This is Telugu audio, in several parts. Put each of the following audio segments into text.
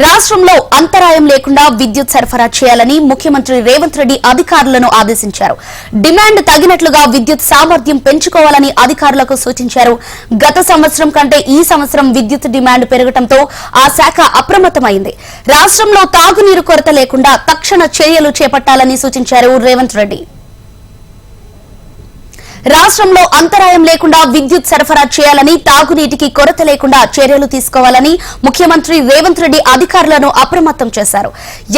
రాష్ట్రంలో అంతరాయం లేకుండా విద్యుత్ సరఫరా చేయాలని ముఖ్యమంత్రి రేవంత్ రెడ్డి అధికారులను ఆదేశించారు. డిమాండ్ తగినట్లుగా విద్యుత్ సామర్థ్యం పెంచుకోవాలని అధికారులకు సూచించారు. గత సంవత్సరం కంటే ఈ సంవత్సరం విద్యుత్ డిమాండ్ పెరగడంతో ఆ శాఖ అప్రమత్తమైంది. రాష్ట్రంలో తాగునీరు కొరత లేకుండా తక్షణ చర్యలు చేపట్టాలని సూచించారు రేవంత్ రెడ్డి. రాష్ట్రంలో అంతరాయం లేకుండా విద్యుత్ సరఫరా చేయాలని, తాగునీటికి కొరత లేకుండా చర్యలు తీసుకోవాలని ముఖ్యమంత్రి రేవంత్ రెడ్డి అధికారులను అప్రమత్తం చేశారు.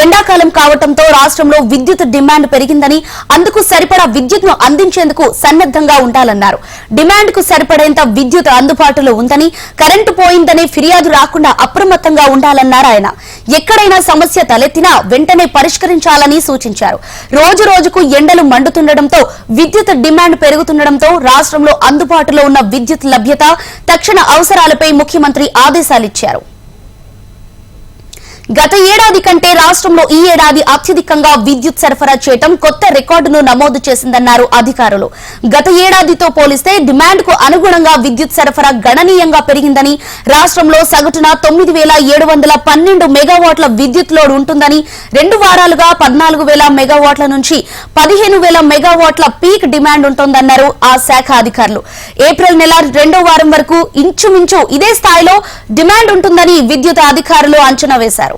ఎండాకాలం కావడంతో రాష్ట్రంలో విద్యుత్ డిమాండ్ పెరిగిందని, అందుకు సరిపడా విద్యుత్ను అందించేందుకు సన్నద్దంగా ఉండాలన్నారు. డిమాండ్ కు సరిపడేంత విద్యుత్ అందుబాటులో ఉందని, కరెంటు పోయిందనే ఫిర్యాదు రాకుండా అప్రమత్తంగా ఉండాలన్నారు ఆయన. ఎక్కడైనా సమస్య తలెత్తినా వెంటనే పరిష్కరించాలని సూచించారు. రోజు రోజుకు ఎండలు మండుతుండటంతో విద్యుత్ డిమాండ్ పెరుగుతుండటంతో రాష్ట్రంలో అందుబాటులో ఉన్న విద్యుత్ లభ్యత, తక్షణ అవసరాలపై ముఖ్యమంత్రి ఆదేశాలిచ్చారు. గత ఏడాది కంటే రాష్ట్రంలో ఈ ఏడాది అత్యధికంగా విద్యుత్ సరఫరా చేయడం కొత్త రికార్డును నమోదు చేసిందన్నారు అధికారులు. గత ఏడాదితో పోలిస్తే డిమాండ్ కు అనుగుణంగా విద్యుత్ సరఫరా గణనీయంగా పెరిగిందని, రాష్ట్రంలో సగటున 9,712 మెగావాట్ల విద్యుత్ లోడ్ ఉంటుందని, 2 వారాలుగా 14,000 మెగావాట్ల నుంచి 15,000 మెగావాట్ల పీక్ డిమాండ్ ఉంటోందన్నారు ఆ శాఖ అధికారులు. ఏప్రిల్ నెల 2వ వారం వరకు ఇంచుమించు ఇదే స్థాయిలో డిమాండ్ ఉంటుందని విద్యుత్ అధికారులు అంచనా వేశారు.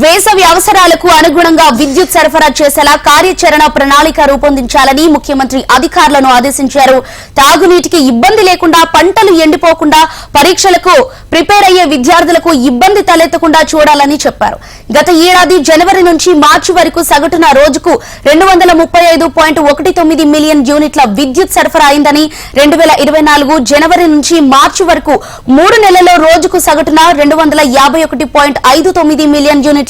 వేసవి అవసరాలకు అనుగుణంగా విద్యుత్ సరఫరా చేసేలా కార్యాచరణ ప్రణాళిక రూపొందించాలని ముఖ్యమంత్రి అధికారులను ఆదేశించారు. తాగునీటికి ఇబ్బంది లేకుండా, పంటలు ఎండిపోకుండా, పరీక్షలకు ప్రిపేర్ అయ్యే విద్యార్థులకు ఇబ్బంది తలెత్తకుండా చూడాలని చెప్పారు. గత ఏడాది జనవరి నుంచి మార్చి వరకు సగటున రోజుకు 235.19 మిలియన్ యూనిట్ల విద్యుత్ సరఫరా అయిందని, 2024 జనవరి నుంచి మార్చి వరకు 3 నెలల్లో రోజుకు సగటున 251.59 మిలియన్ యూనిట్ల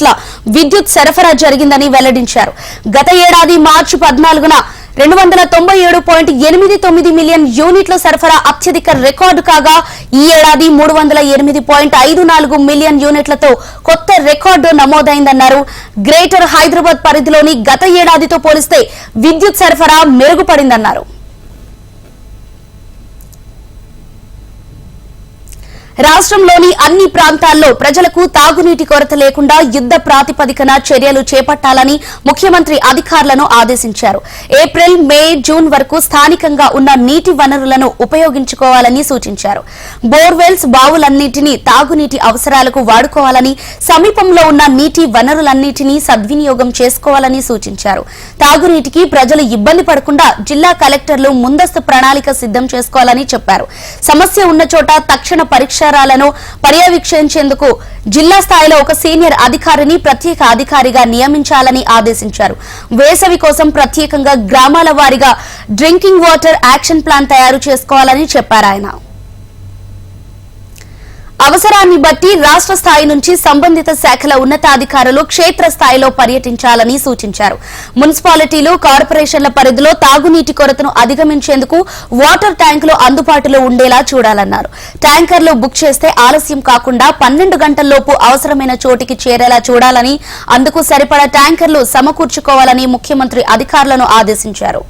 విద్యుత్ సరఫరా జరిగిందని వెల్లడించారు. గత ఏడాది మార్చి 14న 297.89 మిలియన్ యూనిట్ల సరఫరా అత్యధిక రికార్డు కాగా, ఈ ఏడాది 308.54 మిలియన్ యూనిట్లతో కొత్త రికార్డు నమోదైందన్నారు. గ్రేటర్ హైదరాబాద్ పరిధిలోని గత ఏడాదితో పోలిస్తే విద్యుత్ సరఫరా మెరుగుపడిందన్నారు. రాష్ట్రంలోని అన్ని ప్రాంతాల్లో ప్రజలకు తాగునీటి కొరత లేకుండా యుద్ధ ప్రాతిపదికన చర్యలు చేపట్టాలని ముఖ్యమంత్రి అధికారులను ఆదేశించారు. ఏప్రిల్, మే, జూన్ వరకు స్థానికంగా ఉన్న నీటి వనరులను ఉపయోగించుకోవాలని సూచించారు. బోర్వెల్స్, బావులన్నింటినీ తాగునీటి అవసరాలకు వాడుకోవాలని, సమీపంలో ఉన్న నీటి వనరులన్నింటినీ సద్వినియోగం చేసుకోవాలని సూచించారు. తాగునీటికి ప్రజలు ఇబ్బంది పడకుండా జిల్లా కలెక్టర్లు ముందస్తు ప్రణాళిక సిద్ధం చేసుకోవాలని చెప్పారు. సమస్య ఉన్న చోట తక్షణ పరిష్కారాలను పర్యవేక్షించేందుకు జిల్లా స్థాయిలో ఒక సీనియర్ అధికారిని ప్రత్యేక అధికారిగా నియమించాలని ఆదేశించారు. వేసవి కోసం ప్రత్యేకంగా గ్రామాల వారీగా డ్రింకింగ్ వాటర్ యాక్షన్ ప్లాన్ తయారు చేసుకోవాలని చెప్పారు ఆయన. అవసరాన్ని బట్టి రాష్ట్ర స్థాయి నుంచి సంబంధిత శాఖల ఉన్నతాధికారులు క్షేత్రస్థాయిలో పర్యటించాలని సూచించారు. మున్సిపాలిటీలు, కార్పొరేషన్ల పరిధిలో తాగునీటి కొరతను అధిగమించేందుకు వాటర్ ట్యాంకులు అందుబాటులో ఉండేలా చూడాలన్నారు. ట్యాంకర్లు బుక్ చేస్తే ఆలస్యం కాకుండా 12 గంటల్లోపు అవసరమైన చోటికి చేరేలా చూడాలని, అందుకు సరిపడా ట్యాంకర్లు సమకూర్చుకోవాలని ముఖ్యమంత్రి అధికారులను ఆదేశించారు.